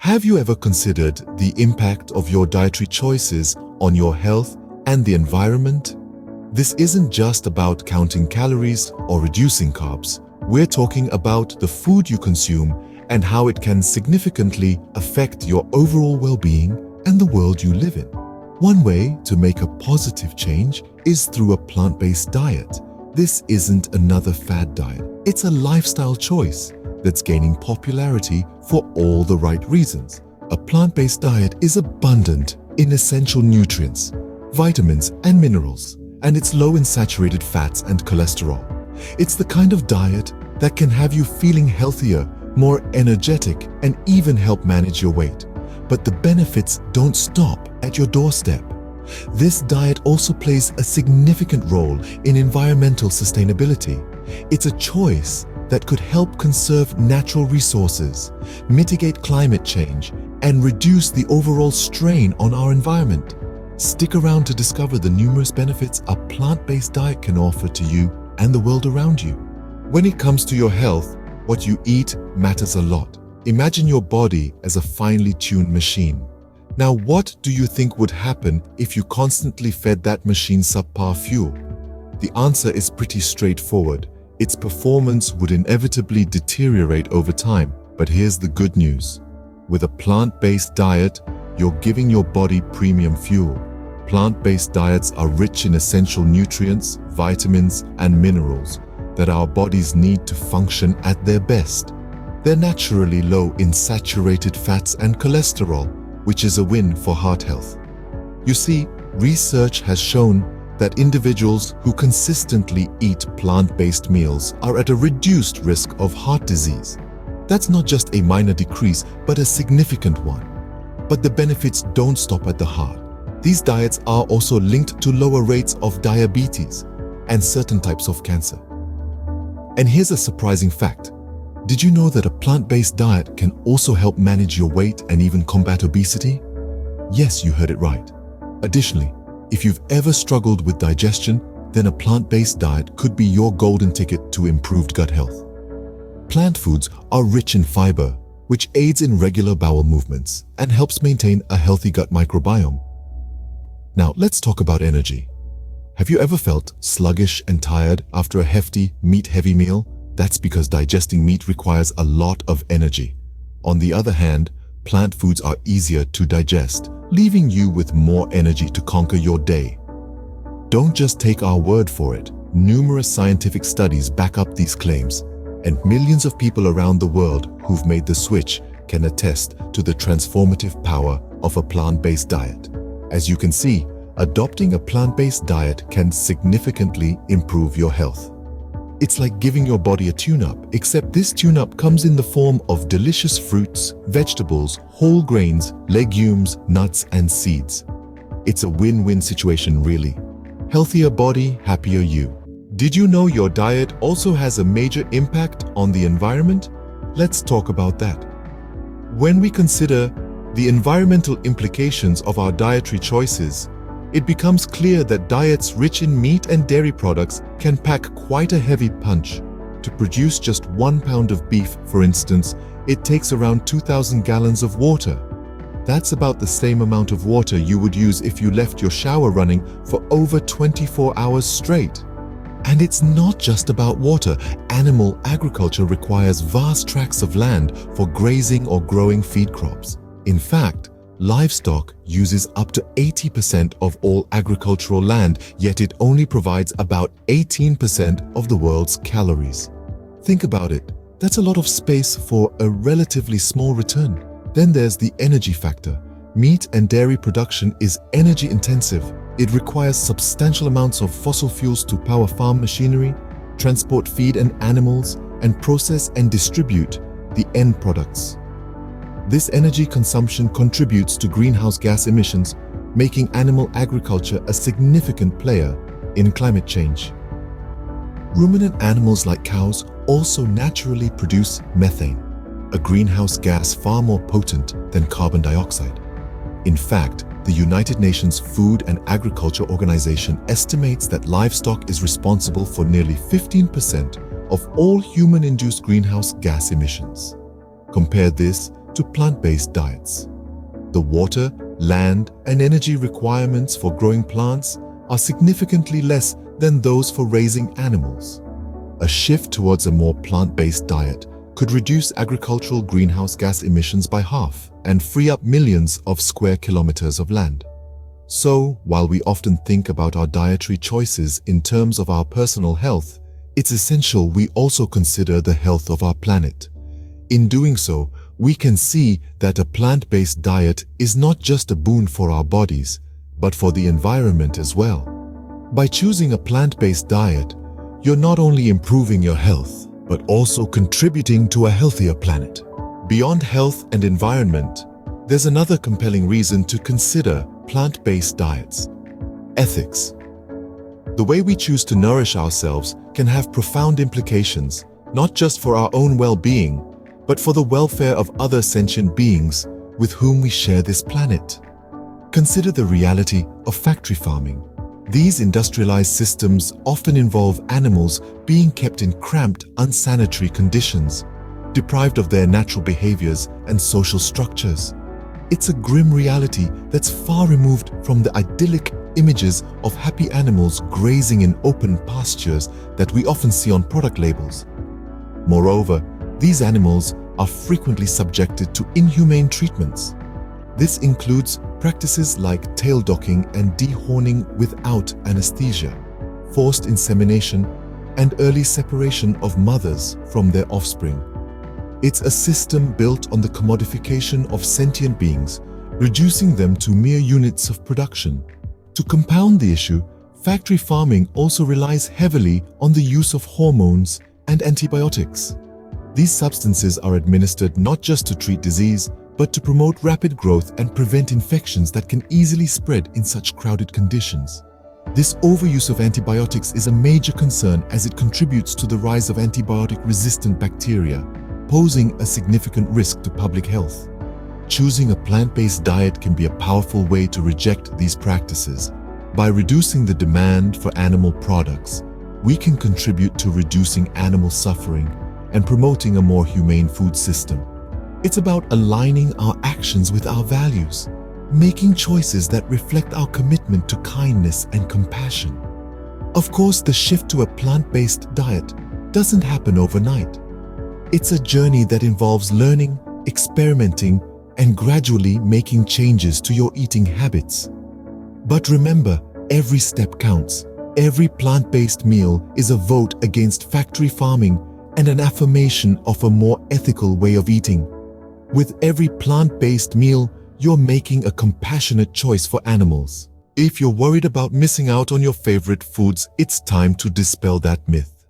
Have you ever considered the impact of your dietary choices on your health and the environment? This isn't just about counting calories or reducing carbs. We're talking about the food you consume and how it can significantly affect your overall well-being and the world you live in. One way to make a positive change is through a plant-based diet. This isn't another fad diet. It's a lifestyle choice that's gaining popularity for all the right reasons. A plant-based diet is abundant in essential nutrients, vitamins and minerals, and it's low in saturated fats and cholesterol. It's the kind of diet that can have you feeling healthier, more energetic, and even help manage your weight. But the benefits don't stop at your doorstep. This diet also plays a significant role in environmental sustainability. It's a choice that could help conserve natural resources, mitigate climate change, and reduce the overall strain on our environment. Stick around to discover the numerous benefits a plant-based diet can offer to you and the world around you. When it comes to your health, what you eat matters a lot. Imagine your body as a finely tuned machine. Now, what do you think would happen if you constantly fed that machine subpar fuel? The answer is pretty straightforward. Its performance would inevitably deteriorate over time. But here's the good news. With a plant-based diet, you're giving your body premium fuel. Plant-based diets are rich in essential nutrients, vitamins, and minerals that our bodies need to function at their best. They're naturally low in saturated fats and cholesterol, which is a win for heart health. You see, research has shown that individuals who consistently eat plant-based meals are at a reduced risk of heart disease. That's not just a minor decrease, but a significant one. But the benefits don't stop at the heart. These diets are also linked to lower rates of diabetes and certain types of cancer. And here's a surprising fact. Did you know that a plant-based diet can also help manage your weight and even combat obesity? Yes, you heard it right. Additionally, if you've ever struggled with digestion, then a plant-based diet could be your golden ticket to improved gut health. Plant foods are rich in fiber, which aids in regular bowel movements and helps maintain a healthy gut microbiome. Now, let's talk about energy. Have you ever felt sluggish and tired after a hefty, meat-heavy meal? That's because digesting meat requires a lot of energy. On the other hand, plant foods are easier to digest, leaving you with more energy to conquer your day. Don't just take our word for it. Numerous scientific studies back up these claims, and millions of people around the world who've made the switch can attest to the transformative power of a plant-based diet. As you can see, adopting a plant-based diet can significantly improve your health. It's like giving your body a tune-up, except this tune-up comes in the form of delicious fruits, vegetables, whole grains, legumes, nuts, and seeds. It's a win-win situation, really. Healthier body, happier you. Did you know your diet also has a major impact on the environment? Let's talk about that. When we consider the environmental implications of our dietary choices, it becomes clear that diets rich in meat and dairy products can pack quite a heavy punch. To produce just 1 pound of beef, for instance, it takes around 2,000 gallons of water. That's about the same amount of water you would use if you left your shower running for over 24 hours straight. And it's not just about water. Animal agriculture requires vast tracts of land for grazing or growing feed crops. In fact, livestock uses up to 80% of all agricultural land, yet it only provides about 18% of the world's calories. Think about it. That's a lot of space for a relatively small return. Then there's the energy factor. Meat and dairy production is energy intensive. It requires substantial amounts of fossil fuels to power farm machinery, transport feed and animals, and process and distribute the end products. This energy consumption contributes to greenhouse gas emissions, making animal agriculture a significant player in climate change. Ruminant animals like cows also naturally produce methane, a greenhouse gas far more potent than carbon dioxide. In fact, the United Nations Food and Agriculture Organization estimates that livestock is responsible for nearly 15% of all human-induced greenhouse gas emissions. Compare this to plant-based diets. The water, land, and energy requirements for growing plants are significantly less than those for raising animals. A shift towards a more plant-based diet could reduce agricultural greenhouse gas emissions by half and free up millions of square kilometers of land. So, while we often think about our dietary choices in terms of our personal health, it's essential we also consider the health of our planet. In doing so, we can see that a plant-based diet is not just a boon for our bodies, but for the environment as well. By choosing a plant-based diet, you're not only improving your health, but also contributing to a healthier planet. Beyond health and environment, there's another compelling reason to consider plant-based diets: ethics. The way we choose to nourish ourselves can have profound implications, not just for our own well-being, but for the welfare of other sentient beings with whom we share this planet. Consider the reality of factory farming. These industrialized systems often involve animals being kept in cramped, unsanitary conditions, deprived of their natural behaviors and social structures. It's a grim reality that's far removed from the idyllic images of happy animals grazing in open pastures that we often see on product labels. Moreover, these animals are frequently subjected to inhumane treatments. This includes practices like tail docking and dehorning without anesthesia, forced insemination, and early separation of mothers from their offspring. It's a system built on the commodification of sentient beings, reducing them to mere units of production. To compound the issue, factory farming also relies heavily on the use of hormones and antibiotics. These substances are administered not just to treat disease, but to promote rapid growth and prevent infections that can easily spread in such crowded conditions. This overuse of antibiotics is a major concern as it contributes to the rise of antibiotic-resistant bacteria, posing a significant risk to public health. Choosing a plant-based diet can be a powerful way to reject these practices. By reducing the demand for animal products, we can contribute to reducing animal suffering and promoting a more humane food system. It's about aligning our actions with our values, making choices that reflect our commitment to kindness and compassion. Of course, the shift to a plant-based diet doesn't happen overnight. It's a journey that involves learning, experimenting, and gradually making changes to your eating habits. But remember, every step counts. Every plant-based meal is a vote against factory farming and an affirmation of a more ethical way of eating. With every plant-based meal, you're making a compassionate choice for animals. If you're worried about missing out on your favorite foods, it's time to dispel that myth.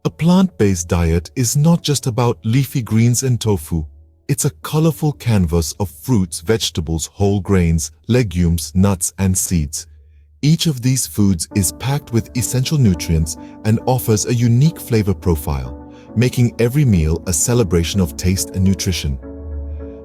A plant-based diet is not just about leafy greens and tofu. It's a colorful canvas of fruits, vegetables, whole grains, legumes, nuts, and seeds. Each of these foods is packed with essential nutrients and offers a unique flavor profile, making every meal a celebration of taste and nutrition.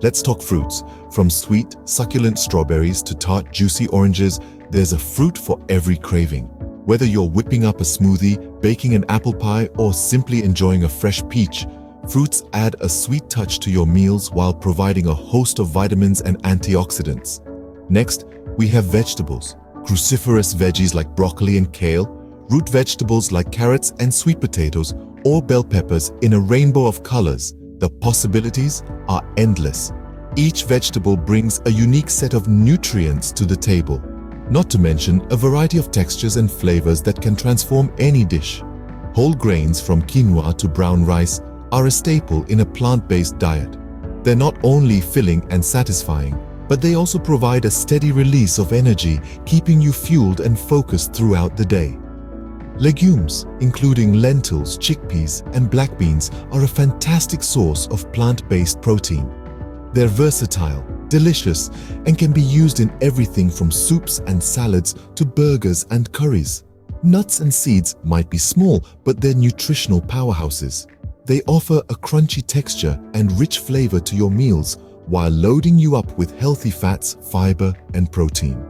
Let's talk fruits. From sweet, succulent strawberries to tart, juicy oranges, there's a fruit for every craving. Whether you're whipping up a smoothie, baking an apple pie, or simply enjoying a fresh peach, fruits add a sweet touch to your meals while providing a host of vitamins and antioxidants. Next, we have vegetables. Cruciferous veggies like broccoli and kale, root vegetables like carrots and sweet potatoes, or bell peppers in a rainbow of colors. The possibilities are endless. Each vegetable brings a unique set of nutrients to the table, not to mention a variety of textures and flavors that can transform any dish. Whole grains from quinoa to brown rice are a staple in a plant-based diet. They're not only filling and satisfying, but they also provide a steady release of energy, keeping you fueled and focused throughout the day. Legumes, including lentils, chickpeas, and black beans, are a fantastic source of plant-based protein. They're versatile, delicious, and can be used in everything from soups and salads to burgers and curries. Nuts and seeds might be small, but they're nutritional powerhouses. They offer a crunchy texture and rich flavor to your meals while loading you up with healthy fats, fiber, and protein.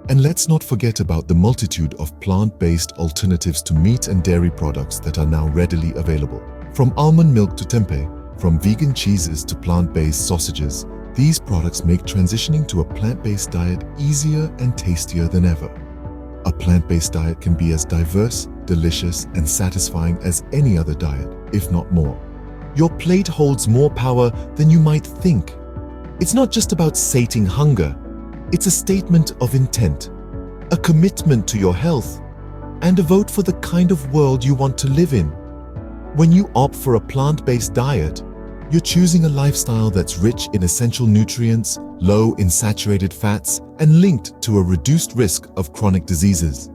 And let's not forget about the multitude of plant-based alternatives to meat and dairy products that are now readily available. From almond milk to tempeh, From vegan cheeses to plant-based sausages, these products make transitioning to a plant-based diet easier and tastier than ever. A plant-based diet can be as diverse, delicious, and satisfying as any other diet, if not more. Your plate holds more power than you might think. It's not just about sating hunger. It's a statement of intent, a commitment to your health, and a vote for the kind of world you want to live in. When you opt for a plant-based diet, you're choosing a lifestyle that's rich in essential nutrients, low in saturated fats, and linked to a reduced risk of chronic diseases.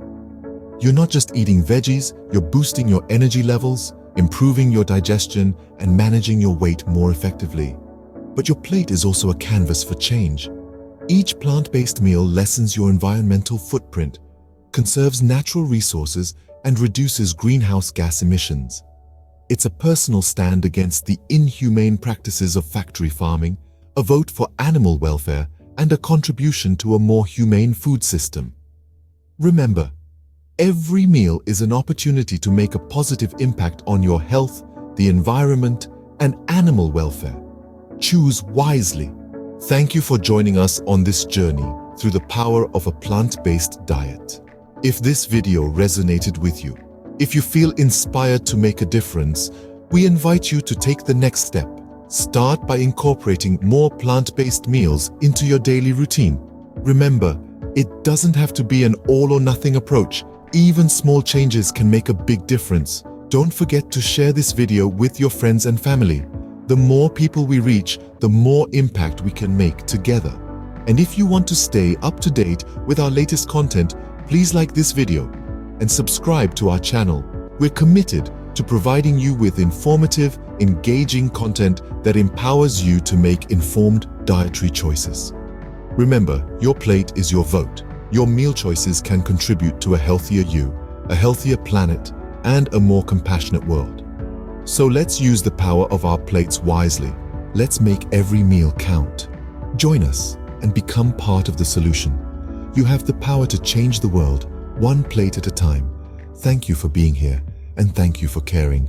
You're not just eating veggies, you're boosting your energy levels, improving your digestion, and managing your weight more effectively. But your plate is also a canvas for change. Each plant-based meal lessens your environmental footprint, conserves natural resources, and reduces greenhouse gas emissions. It's a personal stand against the inhumane practices of factory farming, a vote for animal welfare, and a contribution to a more humane food system. Remember, every meal is an opportunity to make a positive impact on your health, the environment, and animal welfare. Choose wisely. Thank you for joining us on this journey through the power of a plant-based diet. If this video resonated with you, if you feel inspired to make a difference, we invite you to take the next step. Start by incorporating more plant-based meals into your daily routine. Remember, it doesn't have to be an all-or-nothing approach. Even small changes can make a big difference. Don't forget to share this video with your friends and family. The more people we reach, the more impact we can make together. And if you want to stay up to date with our latest content, please like this video and subscribe to our channel. We're committed to providing you with informative, engaging content that empowers you to make informed dietary choices. Remember, your plate is your vote. Your meal choices can contribute to a healthier you, a healthier planet, and a more compassionate world. So let's use the power of our plates wisely. Let's make every meal count. Join us and become part of the solution. You have the power to change the world, one plate at a time. Thank you for being here, and thank you for caring.